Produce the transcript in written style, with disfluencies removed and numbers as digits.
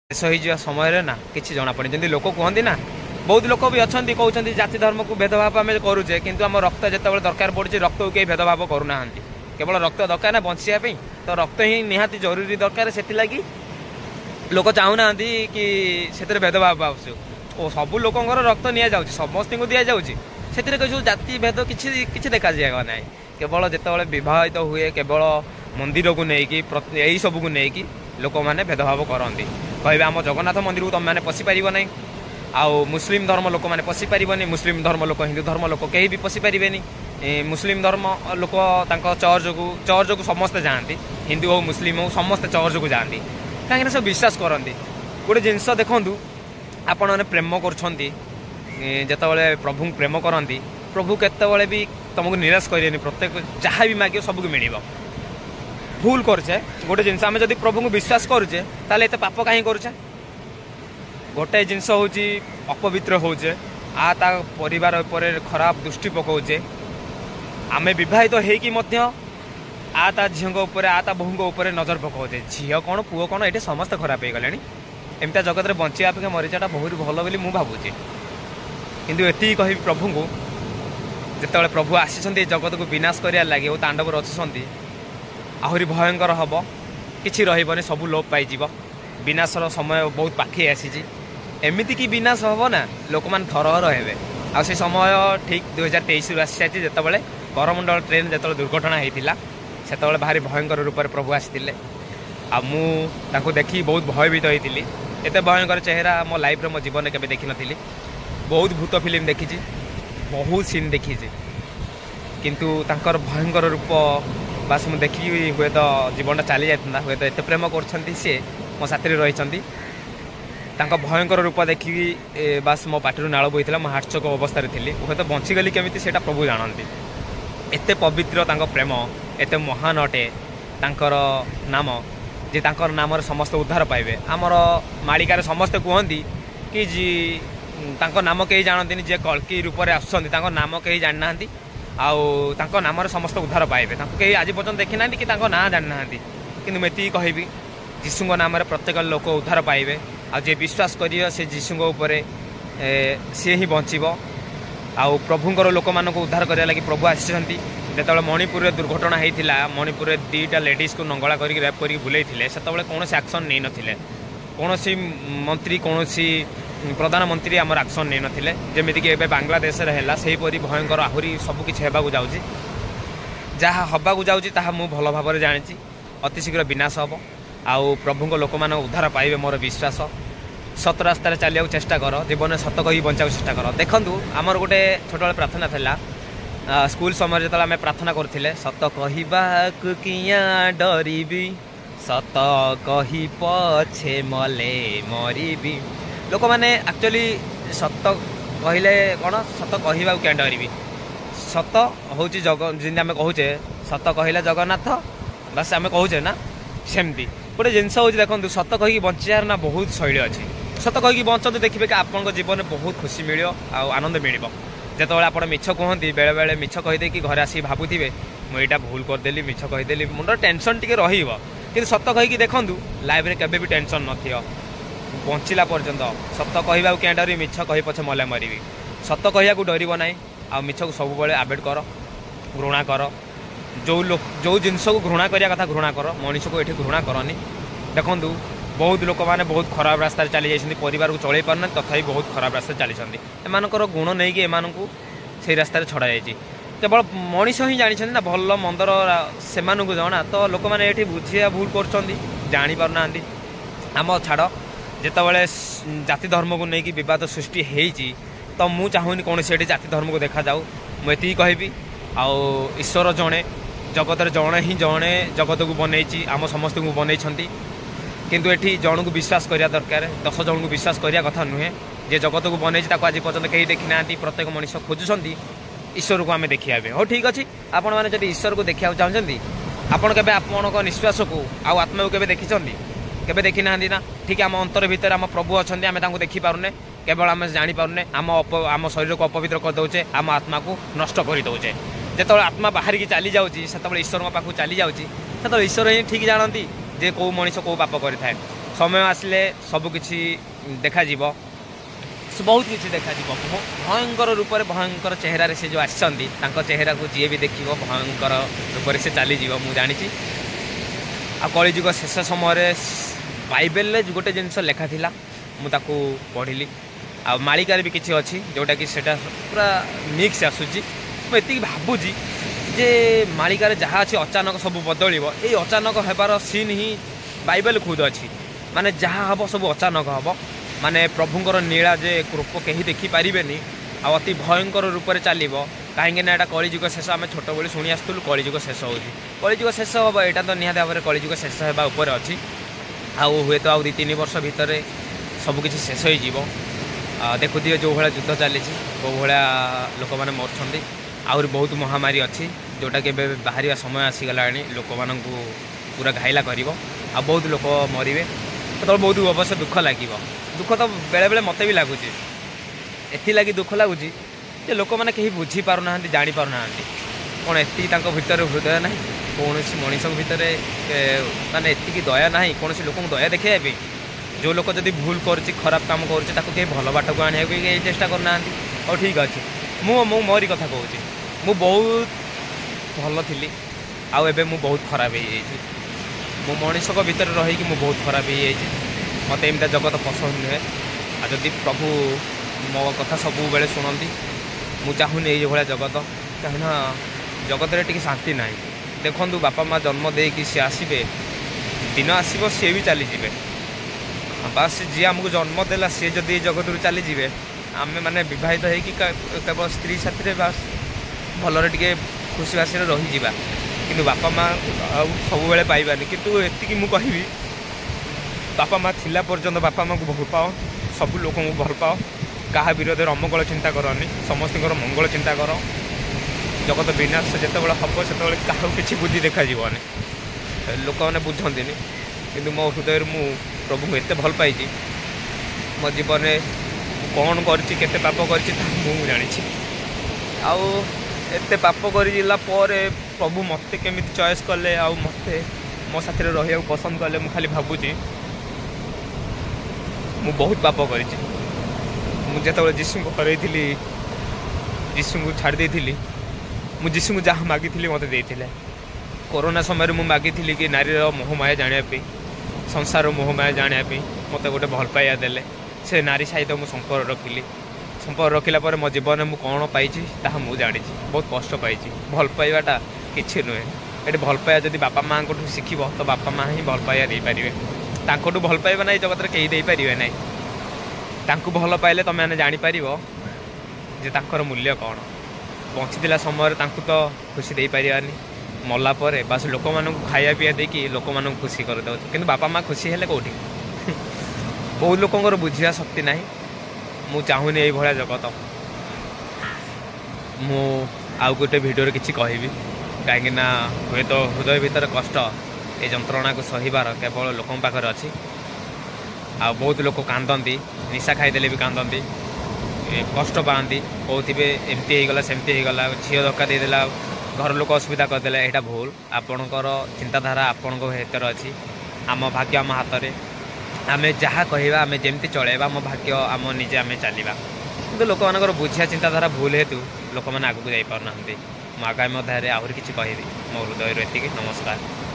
ଶେଷ ହେଇଯିବା ସମୟରେ ନା କିଛି ଜଣାପଡ଼େ ଯେମିତି ଲୋକ କୁହନ୍ତି ନା ବହୁତ ଲୋକ ବି ଅଛନ୍ତି କହୁଛନ୍ତି ଜାତି ଧର୍ମକୁ ଭେଦଭାବ ଆମେ କରୁଛେ କିନ୍ତୁ ଆମ ରକ୍ତ ଯେତେବେଳେ ଦରକାର ପଡ଼ୁଛି ରକ୍ତକୁ କେହି ଭେଦଭାବ କରୁନାହାନ୍ତି। କେବଳ ରକ୍ତ ଦରକାର ନା ବଞ୍ଚିବା ପାଇଁ, ତ ରକ୍ତ ହିଁ ନିହାତି ଜରୁରୀ ଦରକାର। ସେଥିଲାଗି ଲୋକ ଚାହୁଁନାହାନ୍ତି କି ସେଥିରେ ଭେଦଭାବ ଆସୁ। ସବୁ ଲୋକଙ୍କର ରକ୍ତ ନିଆଯାଉଛି, ସମସ୍ତଙ୍କୁ ଦିଆଯାଉଛି, ସେଥିରେ କିଛି ଜାତି ଭେଦ କିଛି କିଛି ଦେଖାଯିବା ନାହିଁ। କେବଳ ଯେତେବେଳେ ବିବାହିତ ହୁଏ କେବଳ ମନ୍ଦିରକୁ ନେଇକି ଏଇ ସବୁକୁ ନେଇକି ଲୋକମାନେ ଭେଦଭାବ କରନ୍ତି। କହିବେ ଆମ ଜଗନ୍ନାଥ ମନ୍ଦିରକୁ ତମେମାନେ ପଶିପାରିବ ନାହିଁ, ଆଉ ମୁସଲିମ ଧର୍ମ ଲୋକମାନେ ପଶିପାରିବନି, ମୁସଲିମ ଧର୍ମ ଲୋକ ହିନ୍ଦୁ ଧର୍ମ ଲୋକ କେହି ବି ପଶିପାରିବେନି। ମୁସଲିମ ଧର୍ମ ଲୋକ ତାଙ୍କ ଚର୍ଚ୍ଚକୁ ସମସ୍ତେ ଯାଆନ୍ତି, ହିନ୍ଦୁ ହଉ ମୁସଲିମ ହଉ ସମସ୍ତେ ଚର୍ଚ୍ଚକୁ ଯାଆନ୍ତି, କାହିଁକିନା ସବୁ ବିଶ୍ୱାସ କରନ୍ତି। ଗୋଟେ ଜିନିଷ ଦେଖନ୍ତୁ, ଆପଣମାନେ ପ୍ରେମ କରୁଛନ୍ତି, ଯେତେବେଳେ ପ୍ରଭୁଙ୍କୁ ପ୍ରେମ କରନ୍ତି ପ୍ରଭୁ କେତେବେଳେ ବି ତମକୁ ନିରାଶ କରିବେନି। ପ୍ରତ୍ୟେକ ଯାହା ବି ମାଗିବ ସବୁକୁ ମିଳିବ। ଭୁଲ କରୁଛେ ଗୋଟେ ଜିନିଷ, ଆମେ ଯଦି ପ୍ରଭୁଙ୍କୁ ବିଶ୍ୱାସ କରୁଛେ ତାହେଲେ ଏତେ ପାପ କାହିଁ କରୁଛେ? ଗୋଟେ ଜିନିଷ ହେଉଛି ଅପବିତ୍ର ହେଉଛେ, ତା ପରିବାର ଉପରେ ଖରାପ ଦୃଷ୍ଟି ପକାଉଛେ। ଆମେ ବିବାହିତ ହେଇକି ମଧ୍ୟ ତା ଝିଅଙ୍କ ଉପରେ ତା ବୋହୂଙ୍କ ଉପରେ ନଜର ପକାଉଛେ। ଝିଅ କ'ଣ ପୁଅ କ'ଣ ଏଠି ସମସ୍ତେ ଖରାପ ହେଇଗଲେଣି। ଏମିତିଆ ଜଗତରେ ବଞ୍ଚିବା ଅପେକ୍ଷା ମରିଯାଟା ବହୁତ ଭଲ ବୋଲି ମୁଁ ଭାବୁଛି। କିନ୍ତୁ ଏତିକି କହିବି ପ୍ରଭୁଙ୍କୁ, ଯେତେବେଳେ ପ୍ରଭୁ ଆସିଛନ୍ତି ଏ ଜଗତକୁ ବିନାଶ କରିବା ଲାଗି ଓ ତାଣ୍ଡବ ରଚୁଛନ୍ତି, ଆହୁରି ଭୟଙ୍କର ହେବ। କିଛି ରହିବନି, ସବୁ ଲୋପ ପାଇଯିବ। ବିନାଶର ସମୟ ବହୁତ ପାଖେଇ ଆସିଛି। ଏମିତିକି ବିନାଶ ହେବ ନା ଲୋକମାନେ ଥରହର ହେବେ। ଆଉ ସେ ସମୟ ଠିକ୍ 2023ରୁ ଆସିସାରିଛି, ଯେତେବେଳେ କରମଣ୍ଡଳ ଟ୍ରେନ୍ ଯେତେବେଳେ ଦୁର୍ଘଟଣା ହେଇଥିଲା ସେତେବେଳେ ଭାରି ଭୟଙ୍କର ରୂପରେ ପ୍ରଭୁ ଆସିଥିଲେ। ଆଉ ମୁଁ ତାଙ୍କୁ ଦେଖି ବହୁତ ଭୟଭୀତ ହେଇଥିଲି। ଏତେ ଭୟଙ୍କର ଚେହେରା ମୋ ଲାଇଫ୍ରେ ମୋ ଜୀବନରେ କେବେ ଦେଖିନଥିଲି। ବହୁତ ଭୂତ ଫିଲ୍ମ ଦେଖିଛି, ବହୁତ ସିନ୍ ଦେଖିଛି, କିନ୍ତୁ ତାଙ୍କର ଭୟଙ୍କର ରୂପ ବାସ୍ ମୁଁ ଦେଖିକି ହୁଏତ ଜୀବନଟା ଚାଲି ଯାଇଥାନ୍ତା। ହୁଏତ ଏତେ ପ୍ରେମ କରୁଛନ୍ତି, ସିଏ ମୋ ସାଥିରେ ରହିଛନ୍ତି। ତାଙ୍କ ଭୟଙ୍କର ରୂପ ଦେଖିକି ବାସ୍ ମୋ ପାଟିରୁ ନାଳ ବୋହିଥିଲା। ମୁଁ ହାର୍ଟଚୋକ୍ ଅବସ୍ଥାରେ ଥିଲି। ହୁଏତ ବଞ୍ଚିଗଲି କେମିତି ସେଇଟା ପ୍ରଭୁ ଜାଣନ୍ତି। ଏତେ ପବିତ୍ର ତାଙ୍କ ପ୍ରେମ, ଏତେ ମହାନ ଅଟେ ତାଙ୍କର ନାମ, ଯେ ତାଙ୍କର ନାମରେ ସମସ୍ତେ ଉଦ୍ଧାର ପାଇବେ। ଆମର ମାଳିକାରେ ସମସ୍ତେ କୁହନ୍ତି କି ତାଙ୍କ ନାମ କେହି ଜାଣନ୍ତିନି। ଯିଏ କଳ୍କି ରୂପରେ ଆସୁଛନ୍ତି ତାଙ୍କ ନାମ କେହି ଜାଣିନାହାନ୍ତି, ଆଉ ତାଙ୍କ ନାମରେ ସମସ୍ତେ ଉଦ୍ଧାର ପାଇବେ। ତାଙ୍କୁ କେହି ଆଜି ପର୍ଯ୍ୟନ୍ତ ଦେଖିନାହାନ୍ତି କି ତାଙ୍କ ନାଁ ଜାଣିନାହାନ୍ତି। କିନ୍ତୁ ମୁଁ ଏତିକି କହିବି, ଯୀଶୁଙ୍କ ନାମରେ ପ୍ରତ୍ୟେକ ଲୋକ ଉଦ୍ଧାର ପାଇବେ। ଆଉ ଯିଏ ବିଶ୍ୱାସ କରିବ ସେ ଯୀଶୁଙ୍କ ଉପରେ ସିଏ ହିଁ ବଞ୍ଚିବ। ଆଉ ପ୍ରଭୁଙ୍କର ଲୋକମାନଙ୍କୁ ଉଦ୍ଧାର କରିବା ଲାଗି ପ୍ରଭୁ ଆସିଛନ୍ତି। ଯେତେବେଳେ ମଣିପୁରରେ ଦୁର୍ଘଟଣା ହେଇଥିଲା, ମଣିପୁରରେ 2ଟା ଲେଡ଼ିଜ୍କୁ ନଙ୍ଗଳା କରିକି ରେପ୍ କରିକି ବୁଲେଇଥିଲେ, ସେତେବେଳେ କୌଣସି ଆକ୍ସନ୍ ନେଇନଥିଲେ। କୌଣସି ମନ୍ତ୍ରୀ, କୌଣସି ପ୍ରଧାନମନ୍ତ୍ରୀ ଆମର ଆକ୍ସନ୍ ନେଇନଥିଲେ। ଯେମିତିକି ଏବେ ବାଂଲାଦେଶରେ ହେଲା, ସେହିପରି ଭୟଙ୍କର ଆହୁରି ସବୁକିଛି ହେବାକୁ ଯାଉଛି। ଯାହା ହେବାକୁ ଯାଉଛି ତାହା ମୁଁ ଭଲ ଭାବରେ ଜାଣିଛି। ଅତି ଶୀଘ୍ର ବିନାଶ ହେବ, ଆଉ ପ୍ରଭୁଙ୍କ ଲୋକମାନଙ୍କୁ ଉଦ୍ଧାର ପାଇବେ ମୋର ବିଶ୍ୱାସ। ସତ ରାସ୍ତାରେ ଚାଲିବାକୁ ଚେଷ୍ଟା କର, ଜୀବନରେ ସତ କହି ବଞ୍ଚିବାକୁ ଚେଷ୍ଟା କର। ଦେଖନ୍ତୁ, ଆମର ଗୋଟେ ଛୋଟବେଳେ ପ୍ରାର୍ଥନା ଥିଲା, ସ୍କୁଲ ସମୟରେ ଯେତେବେଳେ ଆମେ ପ୍ରାର୍ଥନା କରୁଥିଲେ, ସତ କହିବାକୁ କିଆଁ ଡରିବି, ସତ କହି ପଛେ ମଲେ ମରିବି। ଲୋକମାନେ ଆକ୍ଚୁଆଲି ସତ କହିଲେ କ'ଣ, ସତ କହିବାକୁ କିଆଁ ଡରିବି। ସତ ହେଉଛି ଯେମିତି ଆମେ କହୁଛେ ସତ କହିଲେ ଜଗନ୍ନାଥ, ବାସ୍ ଆମେ କହୁଛେ ନା, ସେମିତି ଗୋଟେ ଜିନିଷ ହେଉଛି। ଦେଖନ୍ତୁ, ସତ କହିକି ବଞ୍ଚିବାର ନା ବହୁତ ଶୈଳୀ ଅଛି। ସତ କହିକି ବଞ୍ଚନ୍ତୁ, ଦେଖିବେ କି ଆପଣଙ୍କ ଜୀବନରେ ବହୁତ ଖୁସି ମିଳିବ ଆଉ ଆନନ୍ଦ ମିଳିବ। ଯେତେବେଳେ ଆପଣ ମିଛ କୁହନ୍ତି, ବେଳେବେଳେ ମିଛ କହିଦେଇକି ଘରେ ଆସିକି ଭାବୁଥିବେ ମୁଁ ଏଇଟା ଭୁଲ କରିଦେଲି, ମିଛ କହିଦେଲି, ମୁଣ୍ଡର ଟେନସନ୍ ଟିକେ ରହିବ। କିନ୍ତୁ ସତ କହିକି ଦେଖନ୍ତୁ, ଲାଇଫ୍ରେ କେବେ ବି ଟେନସନ୍ ନଥିବ। ବଞ୍ଚିଲା ପର୍ଯ୍ୟନ୍ତ ସତ କହିବାକୁ କିଆଁ ଡରିବି, ମିଛ କହି ପଛେ ମଲେ ମରିବି। ସତ କହିବାକୁ ଡରିବ ନାହିଁ, ଆଉ ମିଛକୁ ସବୁବେଳେ ଆଭଏଡ୍ କର, ଘୃଣା କର। ଯେଉଁ ଜିନିଷକୁ ଘୃଣା କରିବା କଥା ଘୃଣା କର, ମଣିଷକୁ ଏଠି ଘୃଣା କରନି। ଦେଖନ୍ତୁ, ବହୁତ ଲୋକମାନେ ବହୁତ ଖରାପ ରାସ୍ତାରେ ଚାଲି ଯାଇଛନ୍ତି, ପରିବାରକୁ ଚଳେଇ ପାରୁନାହାନ୍ତି, ତଥାପି ବହୁତ ଖରାପ ରାସ୍ତାରେ ଚାଲିଛନ୍ତି। ଏମାନଙ୍କର ଗୁଣ ନେଇକି ଏମାନଙ୍କୁ ସେଇ ରାସ୍ତାରେ ଛଡ଼ାଯାଇଛି। କେବଳ ମଣିଷ ହିଁ ଜାଣିଛନ୍ତି ନା ଭଲ ମନ୍ଦର, ସେମାନଙ୍କୁ ଜଣା। ତ ଲୋକମାନେ ଏଠି ବୁଝିବା ଭୁଲ କରୁଛନ୍ତି, ଜାଣିପାରୁନାହାନ୍ତି। ଆମ ଛାଡ଼, ଯେତେବେଳେ ଜାତି ଧର୍ମକୁ ନେଇକି ବିବାଦ ସୃଷ୍ଟି ହେଇଛି, ତ ମୁଁ ଚାହୁଁନି କୌଣସି ଏଠି ଜାତି ଧର୍ମକୁ ଦେଖାଯାଉ। ମୁଁ ଏତିକି କହିବି, ଆଉ ଈଶ୍ୱର ଜଣେ, ଜଗତରେ ଜଣେ ଜଗତକୁ ବନେଇଛି, ଆମ ସମସ୍ତଙ୍କୁ ବନେଇଛନ୍ତି। କିନ୍ତୁ ଏଠି ଜଣକୁ ବିଶ୍ୱାସ କରିବା ଦରକାର, 10 ଜଣଙ୍କୁ ବିଶ୍ୱାସ କରିବା କଥା ନୁହେଁ। ଯିଏ ଜଗତକୁ ବନେଇଛି ତାକୁ ଆଜି ପର୍ଯ୍ୟନ୍ତ କେହି ଦେଖିନାହାନ୍ତି। ପ୍ରତ୍ୟେକ ମଣିଷ ଖୋଜୁଛନ୍ତି ଈଶ୍ୱରକୁ ଆମେ ଦେଖିବା ପାଇଁ। ହଉ ଠିକ୍ ଅଛି, ଆପଣମାନେ ଯଦି ଈଶ୍ୱରକୁ ଦେଖିବାକୁ ଚାହୁଁଛନ୍ତି, ଆପଣ କେବେ ଆପଣଙ୍କ ନିଶ୍ୱାସକୁ ଆଉ ଆତ୍ମାକୁ କେବେ ଦେଖିଛନ୍ତି? କେବେ ଦେଖିନାହାନ୍ତି ନା। ଠିକ୍ ଆମ ଅନ୍ତର ଭିତରେ ଆମ ପ୍ରଭୁ ଅଛନ୍ତି, ଆମେ ତାଙ୍କୁ ଦେଖିପାରୁନେ, କେବଳ ଆମେ ଜାଣିପାରୁନେ। ଆମ ଶରୀରକୁ ଅପବିତ୍ର କରିଦେଉଛେ, ଆମ ଆତ୍ମାକୁ ନଷ୍ଟ କରିଦେଉଛେ। ଯେତେବେଳେ ଆତ୍ମା ବାହାରିକି ଚାଲି ଯାଉଛି, ସେତେବେଳେ ଈଶ୍ୱରଙ୍କ ପାଖକୁ ଚାଲି ଯାଉଛି, ସେତେବେଳେ ଈଶ୍ୱର ହିଁ ଠିକ୍ ଜାଣନ୍ତି ଯେ କେଉଁ ମଣିଷ କେଉଁ ପାପ କରିଥାଏ। समय आसिले सबकिछि देखाଯିब बहुत किसी देखा भयंकर रूप में भयंकर चेहरा से जो आसछंती तांको चेहरा को जी भी देखिबो भयंकर रूप से चली जीवो मु जानी आ कलिजुग शेष समय बाइबल रे गोटे जिनस लेखा थिला मु ताकू पढ़िली आ मालिकार भी किसी अच्छी जोटा कि सेटा पूरा मिक्स आसूची मुझे भावुची जे मालिकार जहाँ अच्छी अचानक सब बदलिबो ए अचानक हेबार सीन ही बाइबल खुद अच्छी माने जहाँ हम सब अचानक हम माने प्रभुंर नीला जे कृप कहीं देखिपारे आ अति भयंकर रूप से चलो कहीं ना कलिजुग शेष आम छोट बड़ी शुणी आसलु कलिजुग शेष हो कलिजुग शेष हम यहाँ तो निहत भाव में कलिजुग शेष होगा अच्छी आउ हुए तो आउ 2-3 वर्ष भितर सबकि शेष हो देखुए जो भाया युद्ध चली जो भाया लोक मैंने मरुंट आहुरी बहुत महामारी अच्छी जोटा कि बाहर समय आसीगला लोक मान पूरा घाइला कर बहुत लोक मरवे तो बहुत अवश्य दुख लगे दुख तो बेले बेले मत भी लगुच एथि दुख लगुच लोक मैंने कहीं बुझीपार ना जापार ना कौन एति भर हृदय ना कौन मनीष भितर माने एति दया ना कौन लोक दया देखा जो लोक जब भूल कर खराब काम कर भल बाट को आने चेष्टा करना और ठीक अच्छे मु मोरी कथा कहूँ मु बहुत भल थी आबे मु बहुत खराब हो मो मनीष भितर रहीकि मु बहुत खराब हो मत एमता जगत पसंद नुहे आ जदि प्रभु मो कथा सब बेले शुणती मु चाहूनी ये भाया जगत कहीं जगत रे टिके शांति ना देखु बापा माँ जन्म देकी सी आसबे दिन आसब सी भी चली जाए बास जी आमको जन्म देला सी जदि जगत रू चली जाए आम मैंने बहित हो केवल स्त्री साथी बास भलरे टिके खुशी बासी रही कि बापा माँ सब बेले पाइबानी किंतु एतिकी मु कहबी बापा माँ थिला पर्यंत बापा माँ को भल पाओ सब लोक को भल पाओ क्या विरोध में अमंगल चिंता करनी समस्त मंगल चिंता कर जगत विनाश जिते हम से क्या किसी बुद्धि देखा लोक मैंने बुझंती कि मो हृदय मु प्रभु को एत भल पाई मो जीवन में कौन करते पाप कर जानी आते पाप करला प्रभु मत केमी चॉइस कले आ मत मो साथी रहा पसंद कले मु खाली भावुची मु बहुत पाप कर मुझे जीशु को हर जीशु को छाड़ी थी मु जीशु को जहाँ मागी मत देते कोरोना समय मु मागी कि नारी मोहमाया जानापी संसार मोहमाया जानापी मत गोटे भल पाइया देले से नारी सहित मुझे संपर्क रखिली संपर्क रखिला पर मो जीवन में कौन पाई मु जानी बहुत कष्ट पाई भल पाइबाटा किसी नुहे ये भल पाइबा जब बापा माँ को शिखब तो बापा माँ ही भल पाइबा दे पारे तांकोटू भल पाइबा ना जगत में कहीं दे पारे ना तांको भल पाइले तुम मैंने जापर जे तांकर मूल्य कौन बंचीला समय तांको तो खुशी दे पारानी मला पर बास लोक मान खाया पीया देकी लोक मान खुशी कर दे कि बापा माँ खुशी हेले कौटी बहुत लोकर बुझा शक्ति ना मु चाहूनी ये भाया जगत मु आउ गोटे भिडियो किसी कहबी कहीं हुए तो हृदय भितर कष्ट ये जंत्रणा को सहीबार केवल लोक पाखे अच्छी आ बहुत लोक कांदती निशा खाईदे भी कांदती कष्ट पाती कहते एमती होगला सेमती होगला झील धक्का देदेला घर लोक असुविधा करदे यहाँ भूल आपणकर चिंताधारा आपण भर अच्छी आम भाग्य आम हाथ में आम जहाँ कहवा आम जमी चलैबा आम भाग्य आम निजे आम चलवा कि लोक मान बुझिया चिंताधारा भूल हेतु लोक मैंने आगू जापार ना आगामी अध्याय आहरी किसी कहबी मो हृदय एति नमस्कार।